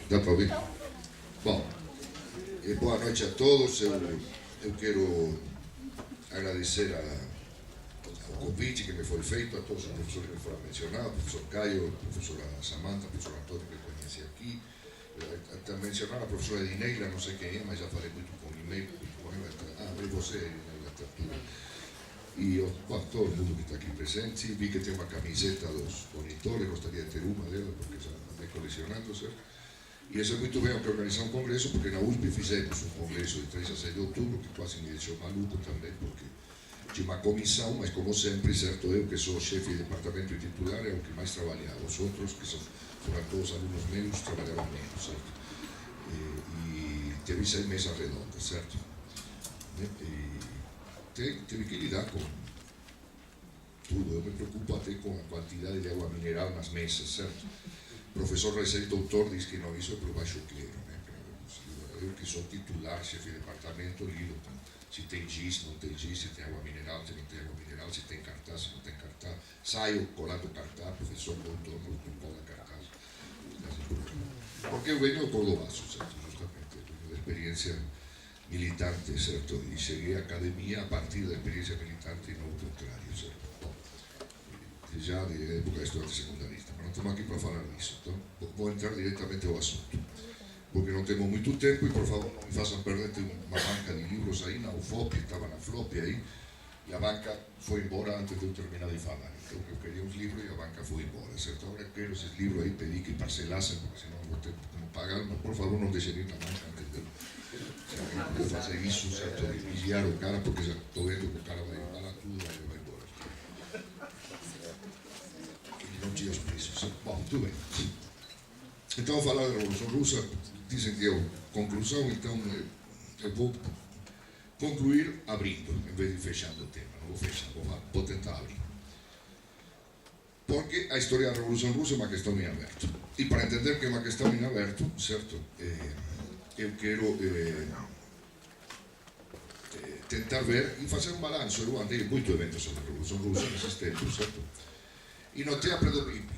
Dá para ouvir? Bom, boa noite a todos. Eu quero agradecer ao convite que me foi feito, a todos os professores que me foram mencionados, o professor Caio, a professora Samantha, o professor Antônio que conheci aqui, até mencionar a professora Edineila, não sei quem é, mas já falei muito com e-mail, com ela, é você, Edineila Tartura. E todo mundo que está aqui presente, vi que tem uma camiseta dos monitores, gostaria de ter uma delas, porque já andei colecionando, certo? E isso é muito bem que organizar um congresso, porque na USP fizemos um congresso de 3 a 6 de outubro, que quase me deixou maluco também, porque tinha uma comissão, mas como sempre, certo, eu que sou chefe de departamento e titular, é o que mais trabalhava. Os outros, que foram todos alunos meus, trabalhavam menos, certo? E teve 6 mesas redondas, certo? E teve que lidar com tudo. Eu me preocupo até com a quantidade de água mineral nas mesas, certo? O professor recém-doutor diz que não, isso é para o baixo clero, né? Eu que sou titular, chefe de departamento, lido com se tem giz, não tem giz, se tem água mineral, se não tem água mineral, se tem cartaz, se não tem cartaz. Saio colando cartaz, professor doutor, não cola cartaz. Porque eu venho do Cordobaço, certo? Justamente, eu tenho experiência militante, certo? E cheguei à academia a partir da experiência militante e não o contrário, certo? Já de época de estudante secundarista, mas não estamos aqui para falar disso, então vou entrar diretamente ao assunto, porque não temos muito tempo e por favor não me façam perder, tem uma banca de livros aí na UFOP, estava na FLOP aí, e a banca foi embora antes de eu terminar de falar, então eu queria uns livros e a banca foi embora, certo? Agora quero esses livros aí, pedi que parcelassem, porque senão não vou ter como pagar, mas por favor não deixem ir na banca, entendeu? Se alguém puder fazer isso, certo? De vigiar o cara, porque já estou vendo que o cara vai embalar tudo, vai embora. Não tinha os preços. Bom, tudo bem. Então, vou falar da Revolução Russa, dizem que é conclusão, então eu vou concluir abrindo, em vez de fechando o tema. Não vou fechar, vou tentar abrir. Porque a história da Revolução Russa é uma questão em aberto. E para entender que é uma questão em aberto, certo, eu quero tentar ver e fazer um balanço. Eu andei em muitos eventos sobre a Revolução Russa nesses tempos, certo? E notei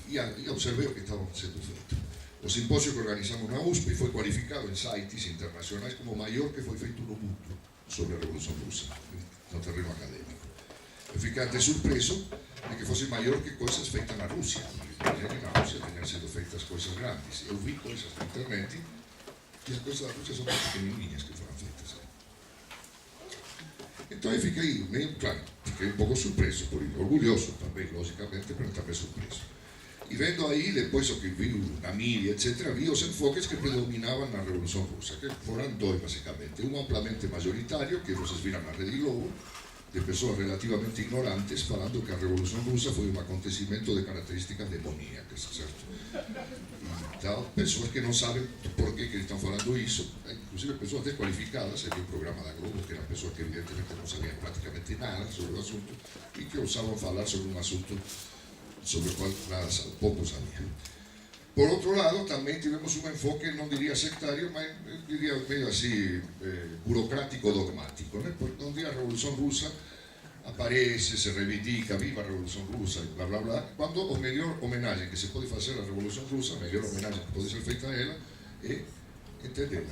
e observei o que estava sendo feito. O simpósio que organizamos na USP foi qualificado em sites internacionais como o maior que foi feito no mundo sobre a Revolução Russa, no terreno acadêmico. Eu fiquei até surpreso de que fosse maior que coisas feitas na Rússia. Na Rússia tinham sido feitas coisas grandes. Eu vi coisas na internet e as coisas da Rússia são muito pequenininhas que foram feitas. Então eu fiquei meio, claro, fiquei um pouco surpreso por isso, orgulhoso também, logicamente, mas também surpreso. E vendo aí, depois o que vi na mídia, etc., vi os enfoques que predominavam na Revolução Russa, que foram dois, basicamente. Um amplamente majoritário, que vocês viram na Rede Globo, de pessoas relativamente ignorantes, falando que a Revolução Russa foi um acontecimento de características demoníacas, certo? Então, pessoas que não sabem por que eles estão falando isso, inclusive pessoas desqualificadas, havia um programa da Globo, que eram pessoas que evidentemente não sabiam praticamente nada sobre o assunto e que ousavam falar sobre um assunto sobre o qual pouco sabiam. Por outro lado, também tivemos um enfoque, não diria sectário, mas diria meio assim, burocrático dogmático, né? Porque onde a Revolução Russa aparece, se reivindica, viva a Revolução Russa, blá blá blá, quando a melhor homenagem que se pode fazer à Revolução Russa, a melhor homenagem que pode ser feita a ela, é entendê-la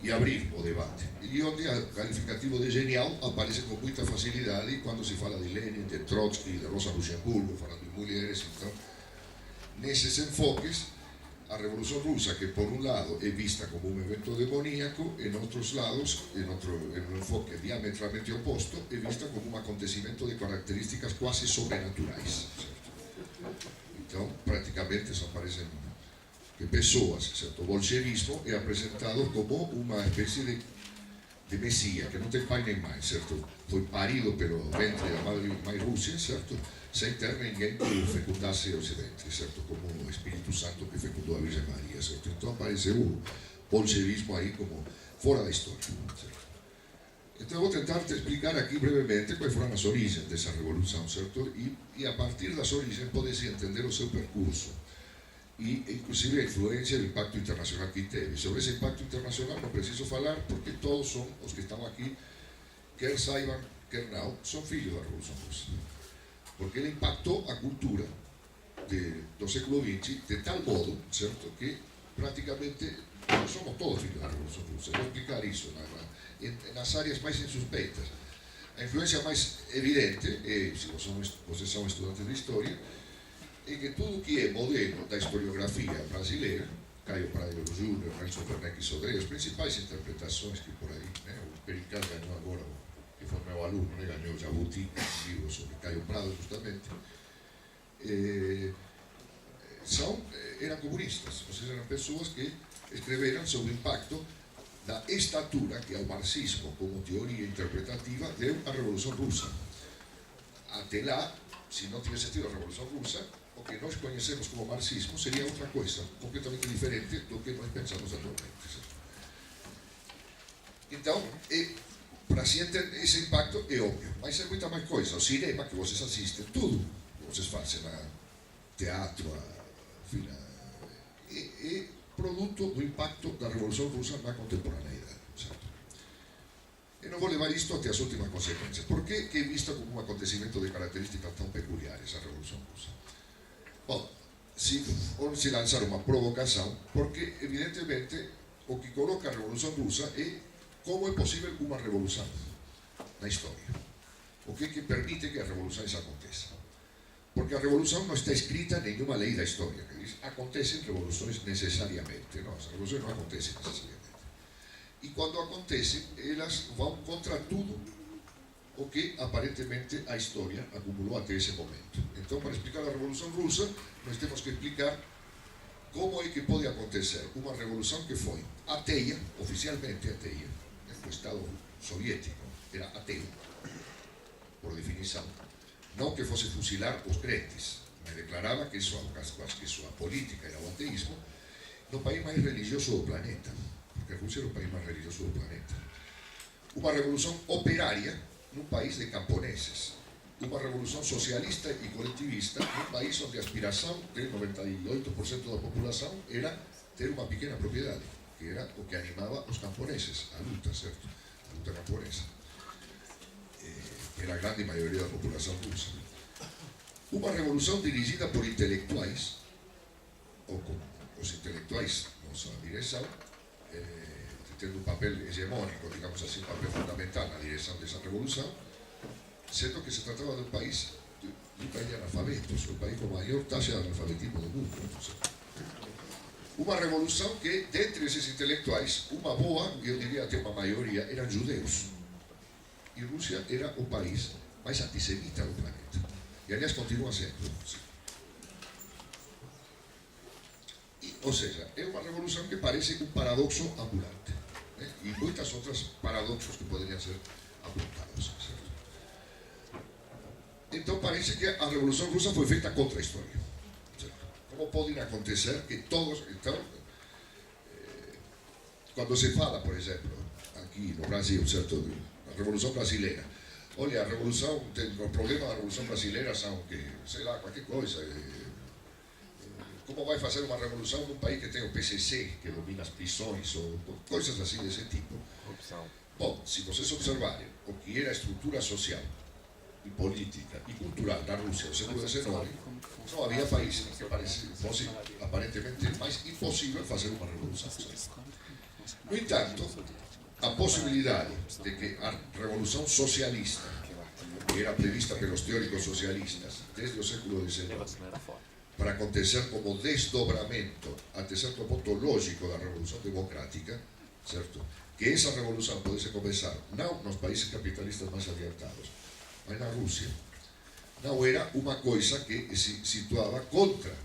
e abrir o debate. E onde o qualificativo de genial aparece com muita facilidade quando se fala de Lenin, de Trotsky, de Rosa Luxemburgo, falando de mulheres. Então, nesses enfoques, a Revolução Russa, que por um lado é vista como um evento demoníaco, em outros lados, em um enfoque diametralmente oposto, é vista como um acontecimento de características quase sobrenaturais. Certo? Então, praticamente, só aparecem que pessoas, certo? O bolchevismo é apresentado como uma espécie de Messias, que não tem pai nem mãe, certo? Foi parido pelo ventre da mãe Rússia, certo? Sem ter ninguém que o fecundasse o Ocidente, certo? Como o Espírito Santo que fecundou a Virgem Maria, certo? Então apareceu o bolchevismo aí como fora da história, certo? Então eu vou tentar te explicar aqui brevemente quais foram as origens dessa revolução, certo? E a partir das origens pode-se entender o seu percurso e inclusive a influência do impacto internacional que teve. Sobre esse impacto internacional não preciso falar porque todos são, os que estão aqui, quer saibam, quer não, são filhos da Revolução Russa. Porque ele impactou a cultura do século XX de tal modo, certo, que praticamente nós somos todos filhos da Revolução Russa. Eu vou explicar isso nas áreas mais insuspeitas. A influência mais evidente, se vocês são estudantes de história, é que tudo que é modelo da historiografia brasileira, Caio Prado Júnior, Nelson Werneck e Sodré, as principais interpretações que por aí, né, o Perical ganhou agora, que foi meu aluno, né, ganhou Jabuti, um livro sobre Caio Prado justamente, eram comunistas, ou seja, eram pessoas que escreveram sobre o impacto da estatura que o marxismo, como teoria interpretativa, deu à Revolução Russa. Até lá, se não tivesse tido a Revolução Russa, o que nós conhecemos como marxismo seria outra coisa, completamente diferente do que nós pensamos atualmente. Então, para se entender esse impacto é óbvio, mas é muita mais coisa. O cinema que vocês assistem, tudo que vocês fazem, teatro, enfim, é produto do impacto da Revolução Russa na contemporaneidade. Certo? Eu não vou levar isto até as últimas consequências. Por que é vista como um acontecimento de características tão peculiares a Revolução Russa? Bom, se lançar uma provocação, porque evidentemente o que coloca a Revolução Russa é como é possível uma revolução na história. O que permite que as revoluções aconteçam. Porque a revolução não está escrita em nenhuma lei da história que diz acontecem revoluções necessariamente. Não, as revoluções não acontecem necessariamente. E quando acontecem, elas vão contra tudo o que aparentemente a história acumulou até esse momento. Então, para explicar a Revolução Russa, nós temos que explicar como é que pode acontecer uma revolução que foi ateia, oficialmente ateia, o Estado soviético era ateu, por definição. Não que fosse fusilar os crentes, mas declarava que sua política era o ateísmo, no país mais religioso do planeta, porque a Rússia era o país mais religioso do planeta. Uma revolução operária num país de camponeses, uma revolução socialista e coletivista num país onde a aspiração de 98% da população era ter uma pequena propriedade, que era o que animava os camponeses, a luta, certo? A luta camponesa. Era a grande maioria da população russa. Uma revolução dirigida por intelectuais, ou com os intelectuais na sua direção, tendo um papel hegemônico, digamos assim, um papel fundamental na direção dessa revolução, sendo que se tratava de um país de analfabetos, o país com a maior taxa de analfabetismo do mundo. Uma revolução que, dentre esses intelectuais, uma boa, eu diria até uma maioria, eram judeus. E Rússia era o país mais antissemita do planeta. E, aliás, continua sendo. Ou seja, é uma revolução que parece um paradoxo ambulante. Né? E muitas outras paradoxos que poderiam ser apontados. Certo? Então, parece que a Revolução Russa foi feita contra a história. Certo? Como pode acontecer que todos... Então, quando se fala, por exemplo, aqui no Brasil, certo? A Revolução Brasileira. Olha, a Revolução, o problema da Revolução Brasileira são que, sei lá, qualquer coisa. Como vai fazer uma revolução num país que tem o PCC, que domina as prisões, ou coisas assim desse tipo? Bom, se vocês observarem o que era a estrutura social, e política e cultural da Rússia no século XIX, não havia país que fosse aparentemente mais impossível fazer uma revolução. No entanto, a possibilidade de que a revolução socialista, que era prevista pelos teóricos socialistas desde o século XIX, para acontecer como desdobramento até certo ponto lógico da revolução democrática, certo? Que essa revolução pudesse começar não nos países capitalistas mais adiantados, mas na Rússia, não era uma coisa que se situava contra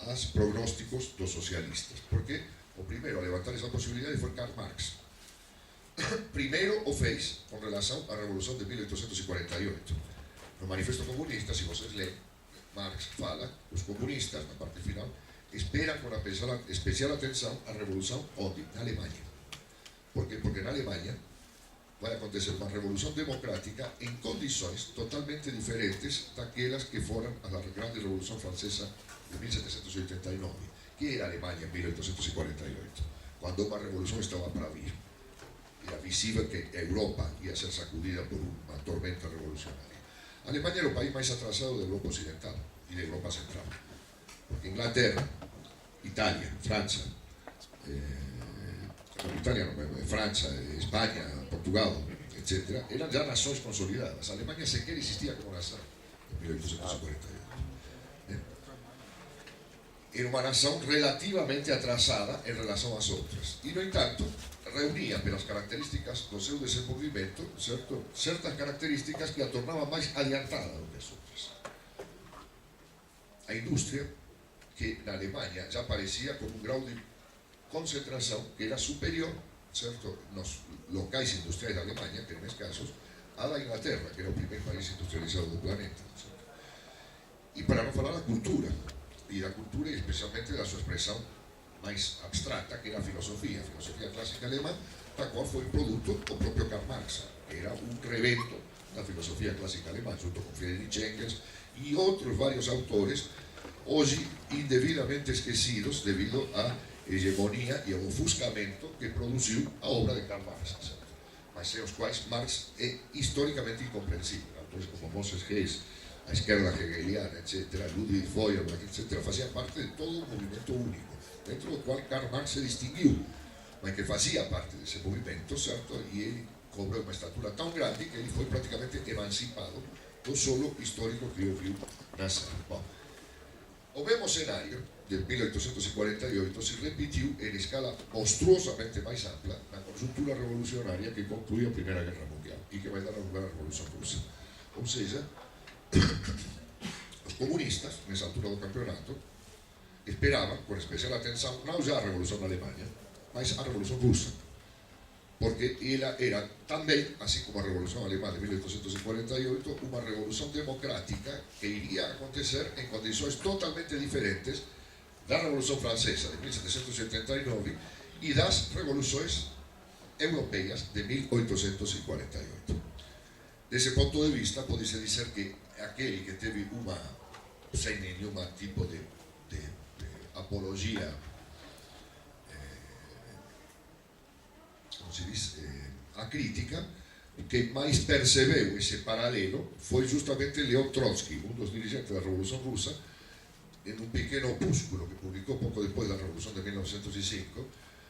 os prognósticos dos socialistas, porque o primeiro a levantar essa possibilidade foi Karl Marx. Primeiro o fez com relação à Revolução de 1848. No Manifesto Comunista, se vocês leem, Marx fala, os comunistas, na parte final, esperam com especial atenção a revolução onde? Na Alemanha. Por quê? Porque na Alemanha vai acontecer uma revolução democrática em condições totalmente diferentes daquelas que foram a grande Revolução Francesa de 1789, que era a Alemanha em 1848, quando uma revolução estava para vir. Era visível que a Europa ia ser sacudida por uma tormenta revolucionária. A Alemanha era o país mais atrasado da Europa Ocidental e da Europa Central, porque Inglaterra Italia, Francia, Italia no, Francia, España, Portugal, etc., eran ya naciones consolidadas. Alemania sequer existía como nación en 1848. Era una nación relativamente atrasada en relación a las otras. Y, no entanto, reunía pelas características do seu desenvolvimento, certo? Certas características que a tornaban máis adiantada do que as outras. A industria, que na Alemanha já parecía con un grau de concentración que era superior, certo, nos locais industriais da Alemanha, que nestes casos, a da Inglaterra, que era o primeiro país industrializado do planeta. Certo? E para non falar da cultura, e da cultura, e especialmente da súa expresión máis abstracta, que era a filosofía clásica alemán, da qual foi produto o propio Karl Marx, que era un revento da filosofía clásica alemán, junto con Friedrich Engels e outros varios autores, hoxe indebidamente esquecidos debido á hegemonía e ao ofuscamento que produciu a obra de Karl Marx, certo? Mas sem os quais Marx é históricamente incomprensible. Autores como Moses Hess, a esquerda hegeliana, etc., Ludwig Feuerbach, etc., facían parte de todo un movimento único, dentro do qual Karl Marx se distinguiu, mas que facía parte desse movimento, certo? E ele cobrou uma estatura tão grande que ele foi praticamente emancipado do solo histórico que o viu nascer. Bom, o mesmo cenário de 1848 se repetiu em escala monstruosamente mais ampla na conjuntura revolucionária que conclui a Primeira Guerra Mundial e que vai dar lugar à Revolução Russa. Ou seja, os comunistas, nessa altura do campeonato, esperaban con especial atención non já a Revolución na Alemanha, mas a Revolución Rusa, porque ela era tamén, así como a Revolución Alemã de 1848, unha revolución democrática que iría a acontecer en condições totalmente diferentes da Revolución Francesa de 1789 e das revoluções europeas de 1848. Desse ponto de vista, pode-se dizer que aquele que teve uma, sem nenhum tipo de apologia, como se diz, a crítica, que mais percebeu esse paralelo foi justamente Leon Trotsky, um dos dirigentes da Revolução Russa, em um pequeno opúsculo que publicou pouco depois da Revolução de 1905,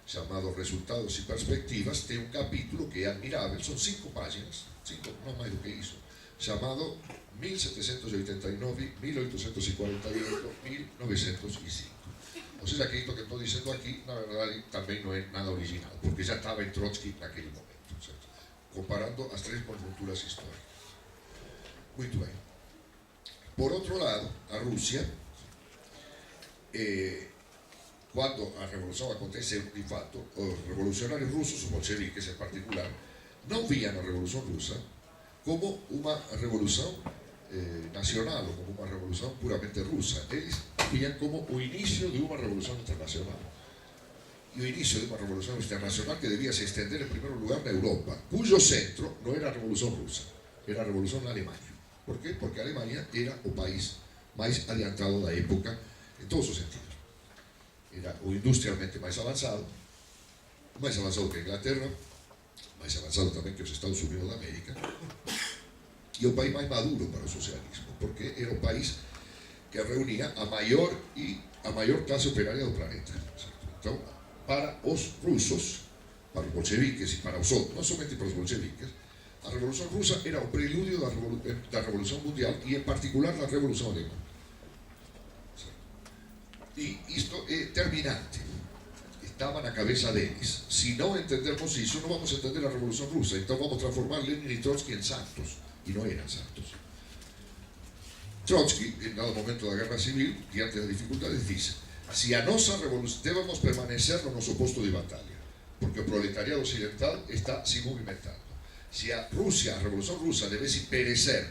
chamado Resultados e Perspectivas. Tem um capítulo que é admirável, são 5 páginas, 5, não mais do que isso, chamado 1789, 1848, 1905. Ou seja, que isto que estou dizendo aqui, na verdade, também não é nada original, porque já estava em Trotsky naquele momento, certo? Comparando as 3 conjunturas históricas. Muito bem. Por outro lado, a Rússia, quando a revolução aconteceu, de fato, os revolucionários russos, os bolcheviques em particular, não viam a Revolução Russa como uma revolução nacional ou como uma revolução puramente russa. Eles viam como o início de uma revolução internacional. E o início de uma revolução internacional que devia se estender em primeiro lugar na Europa, cujo centro não era a Revolução Russa, era a Revolução na Alemanha. Por quê? Porque a Alemanha era o país mais adiantado da época em todos os sentidos. Era o industrialmente mais avançado que a Inglaterra, mais avançado também que os Estados Unidos da América, e o país mais maduro para o socialismo, porque era o país que reunia a maior classe operária do planeta. Certo? Então, para os russos, para os bolcheviques e para os outros, não somente para os bolcheviques, a Revolução Russa era o prelúdio da Revolução Mundial e, em particular, da Revolução Alemã. E isto é terminante. Estava na cabeça deles. Se não entendermos isso, não vamos entender a Revolução Russa. Então vamos transformar Lenin e Trotsky em santos. E não eram santos. Trotsky, em dado momento da Guerra Civil, diante das dificuldades, diz: se a nossa revolução, devemos permanecer no nosso posto de batalha, porque o proletariado ocidental está se movimentando. Se a Rússia, a Revolução Russa, devesse perecer,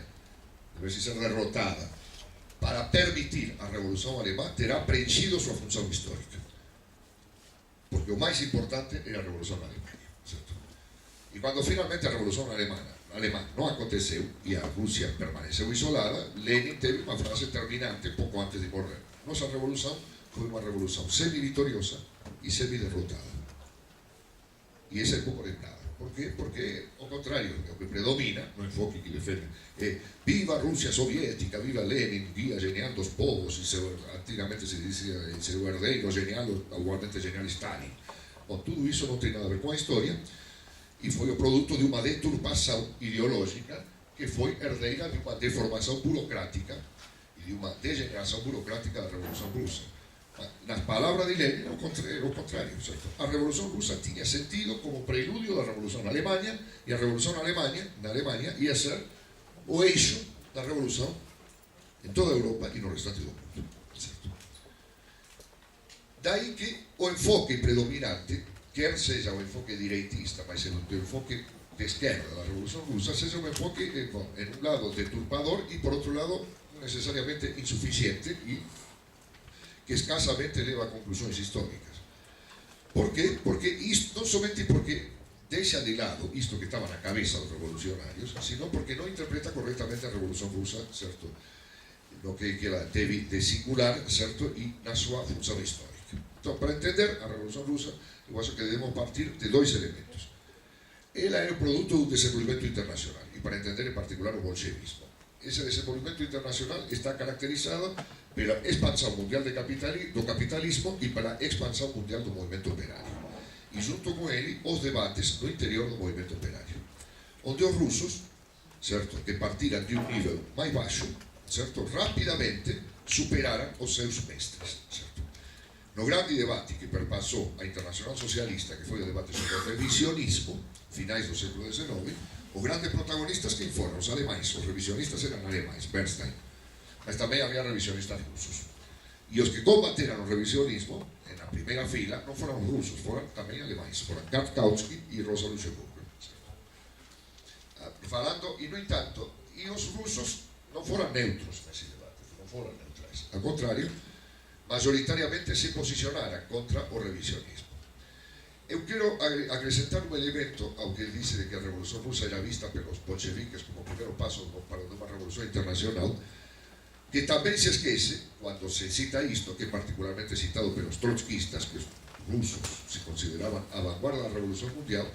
devesse ser derrotada, para permitir a Revolução Alemã, terá preenchido sua função histórica. Porque o mais importante é a Revolução na Alemanha. Certo? E quando finalmente a Revolução Alemã não aconteceu e a Rússia permaneceu isolada, Lenin teve uma frase terminante pouco antes de morrer: nossa revolução foi uma revolução semi-vitoriosa e semi-derrotada. E essa é pouco lembrada. Por quê? Porque, ao contrario, o que predomina no enfoque que defende viva a Rusia soviética, viva Lenin, guía genial dos povos, antigamente se dizia seu herdeiro genial, igualmente genial Stalin. Bom, tudo isso não tem nada a ver com a história e foi o produto de uma deturpação ideológica que foi herdeira de uma deformação burocrática e de uma degeneração burocrática da Revolução Russa. Nas palavras de Lenin, o contrário, certo? A Revolução Russa tinha sentido como prelúdio da Revolução na Alemanha, e a Revolução na Alemanha ia ser o eixo da Revolução em toda a Europa e no restante do mundo, certo? Daí que o enfoque predominante, quer seja o enfoque direitista, mas o enfoque de esquerda da Revolução Russa, seja um enfoque, em um lado, deturpador e, por outro lado, necessariamente insuficiente e que escasamente leva a conclusões históricas. Por quê? Porque isto, não somente porque deixa de lado isto que estava na cabeça dos revolucionários, sino porque não interpreta corretamente a Revolução Russa, certo? No que ela teve de singular, certo? E na sua função histórica. Então, para entender a Revolução Russa, eu acho que devemos partir de dois elementos. Ela é o produto do desenvolvimento internacional, e para entender em particular o bolchevismo. Ese desenvolvimento internacional está caracterizado pela expansão mundial do capitalismo e pela expansão mundial do movimento operário. E junto com ele, os debates no interior do movimento operário, onde os russos, certo, que partiram de um nível mais baixo, certo, rapidamente superaram os seus mestres, certo. No grande debate que perpassou a Internacional Socialista, que foi o debate sobre o revisionismo, finais do século XIX, os grandes protagonistas quem foram? Os alemães. Os revisionistas eram alemães, Bernstein. Mas também havia revisionistas russos. E os que combateram o revisionismo, na primeira fila, não foram russos, foram também alemães. Foram Karl Kautsky e Rosa Luxemburgo. Falando, e no entanto, e os russos não foram neutros nesse debate, não foram neutrais. Ao contrário, majoritariamente se posicionaram contra o revisionismo. Eu quero acrescentar um elemento ao que ele disse de que a Revolução Russa era vista pelos bolcheviques como o primeiro passo para uma revolução internacional, que também se esquece, quando se cita isto, que é particularmente citado pelos trotskistas, que os russos se consideravam a vanguarda da Revolução Mundial,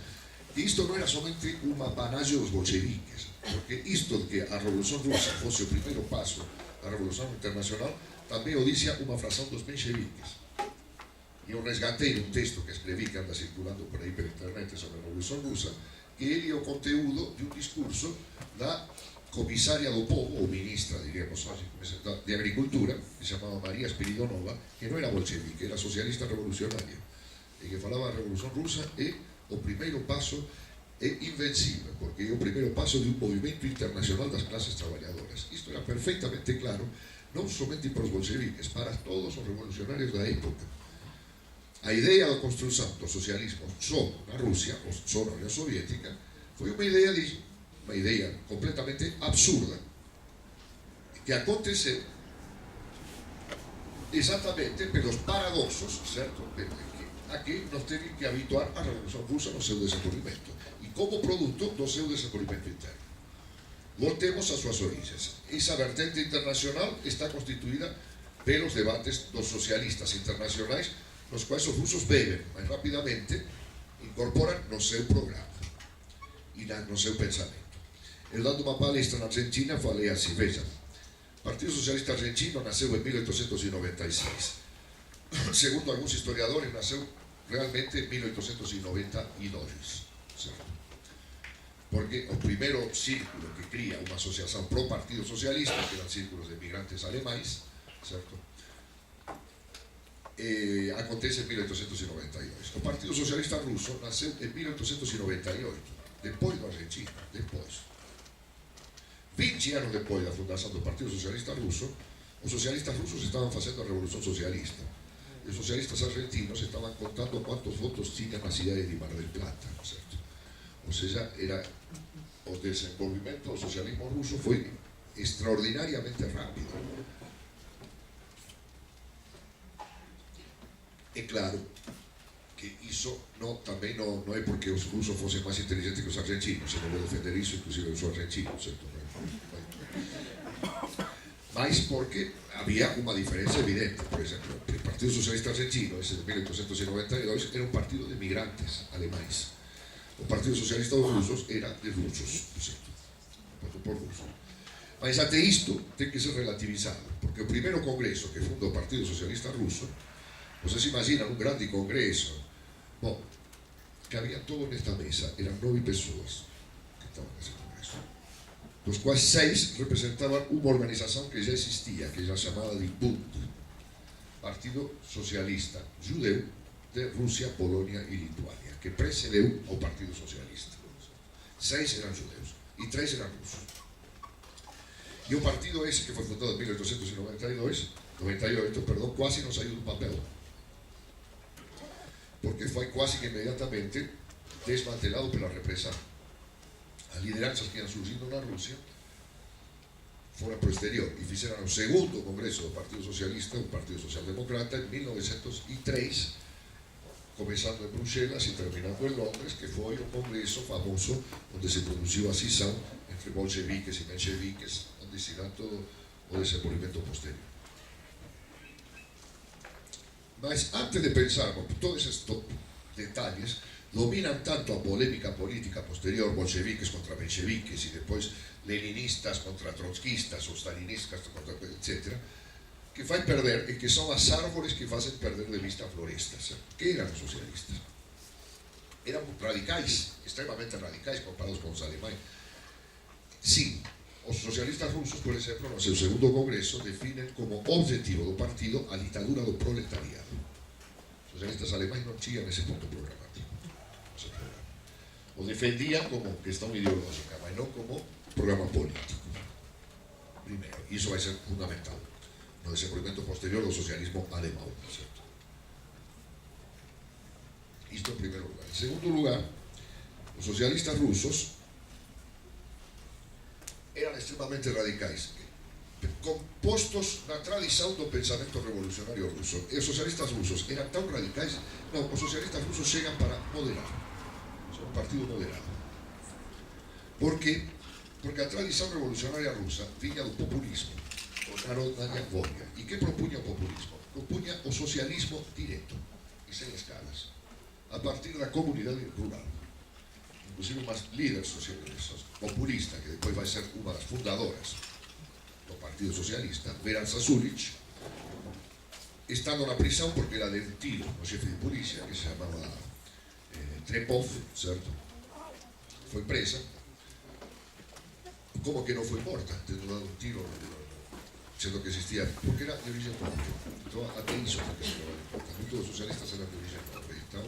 que isto não era somente uma apanágio dos bolcheviques, porque isto de que a Revolução Russa fosse o primeiro passo da Revolução Internacional, também o dizia uma fração dos mencheviques. E eu resgatei um texto que escrevi, que anda circulando por aí pela internet, sobre a Revolução Russa, que ele é o conteúdo de um discurso da comissária do povo, ou ministra, diríamos assim, de Agricultura, que se chamava Maria Spiridonova, que não era bolchevique, era socialista revolucionária, e que falava a Revolução Russa é o primeiro passo, é invencível, porque é o primeiro passo de um movimento internacional das classes trabalhadoras. Isto era perfeitamente claro, não somente para os bolcheviques, para todos os revolucionários da época. A ideia da construção do socialismo só na Rússia, ou só na União Soviética, foi uma ideia completamente absurda, que aconteceu exatamente pelos paradoxos, certo? A que nos teve que habituar a Revolução Russa no seu desenvolvimento, e como produto do seu desenvolvimento interno. Voltemos às suas origens. Essa vertente internacional está constituída pelos debates dos socialistas internacionais, nos quais os russos bebem, mas rapidamente incorporam no seu programa e no seu pensamento. Eu, dando uma palestra na Argentina, falei assim: veja, o Partido Socialista Argentino nasceu em 1896. Segundo alguns historiadores, nasceu realmente em 1892. Certo? Porque o primeiro círculo que cria uma associação pró-Partido Socialista, que eram círculos de imigrantes alemães, certo? Acontece em 1892. O Partido Socialista Russo nasceu em 1898, depois da Argentina, depois. 20 anos depois da fundação do Partido Socialista Russo, os socialistas russos estavam fazendo a Revolução Socialista. E os socialistas argentinos estavam contando quantos votos tinham na cidade de Mar del Plata, certo? Ou seja, era o desenvolvimento do socialismo russo foi extraordinariamente rápido. É claro que isso também não é porque os russos fossem mais inteligentes que os argentinos, se não vou defender isso, inclusive eu sou argentino, certo? Mas porque havia uma diferença evidente. Por exemplo, o Partido Socialista Argentino, esse de 1892, era um partido de migrantes alemães. O Partido Socialista dos Rusos era de rusos, certo? Por rusos. Mas até isto tem que ser relativizado, porque o primeiro congreso que funda o Partido Socialista Ruso, vocês imaginam um grande congreso, bom, que había todo nesta mesa, eram 9 pessoas que estavam nesse congreso, dos quais 6 representavam uma organização que já existia, que já chamava de Bund, Partido Socialista Judeu de Rússia, Polônia e Lituânia, que precedeu ao Partido Socialista. 6 eram judeus e 3 eram russos. E o partido esse, que foi fundado em 1898, perdão, quase não saiu do papel, porque foi quase que imediatamente desmantelado pela repressão. As lideranças que iam surgindo na Rússia foram para o exterior e fizeram o segundo congresso do Partido Socialista, o Partido Social Democrata, em 1903, começando em Bruxelas e terminando em Londres, que foi o congresso famoso onde se produziu a cisão entre bolcheviques e mencheviques, onde se dá todo o desenvolvimento posterior. Mas antes de pensarmos todos estes detalles, dominan tanto a polémica política posterior, bolcheviques contra mencheviques, e depois leninistas contra trotskistas, ou stalinistas contra etc., que fai perder, e que son as árvores que facen perder de vista a floresta. Que eran os socialistas? Eran radicais, extremamente radicais comparados con os alemães. Sí, os socialistas rusos, por exemplo, no seu segundo congreso, definen como objetivo do partido a ditadura do proletariado. Os socialistas alemães non tinham ese punto programático. O defendían como questão ideológica, mas non como programa político. Primeiro, e iso vai ser fundamental no desenvolvimento posterior do socialismo alemão, certo? Isto en primeiro lugar. En segundo lugar, os socialistas rusos eran extremamente radicais, compostos na tradición do pensamento revolucionario ruso. E os socialistas rusos eran tan radicais, non, os socialistas rusos chegan para moderar, son un partido moderado. Por qué? Porque a tradición revolucionaria rusa viña do populismo, o Narodnaya Volia. E que propuña o populismo? Propuña o socialismo directo e sen escalas, a partir da comunidade rural. Inclusive umas líderes socialistas populista, que depois vai ser unha das fundadoras do Partido Socialista, Vera Zasulich, estando na prisão porque era de un tiro no xefe de policía que se chamaba Trepov, certo? Foi presa. Como que non foi morta, tendo dado un tiro, sendo que existía, porque era de origen nobre. Entón, até iso foi que se levaba en conta. Muitos dos socialistas eran de origen nobre, então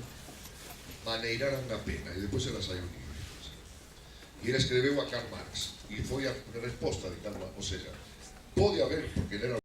maneiraran a pena, e depois ela saiu libre. E ele escreveu a Karl Marx, e foi a resposta de Karl Marx, ou seja, pode haber, porque ele era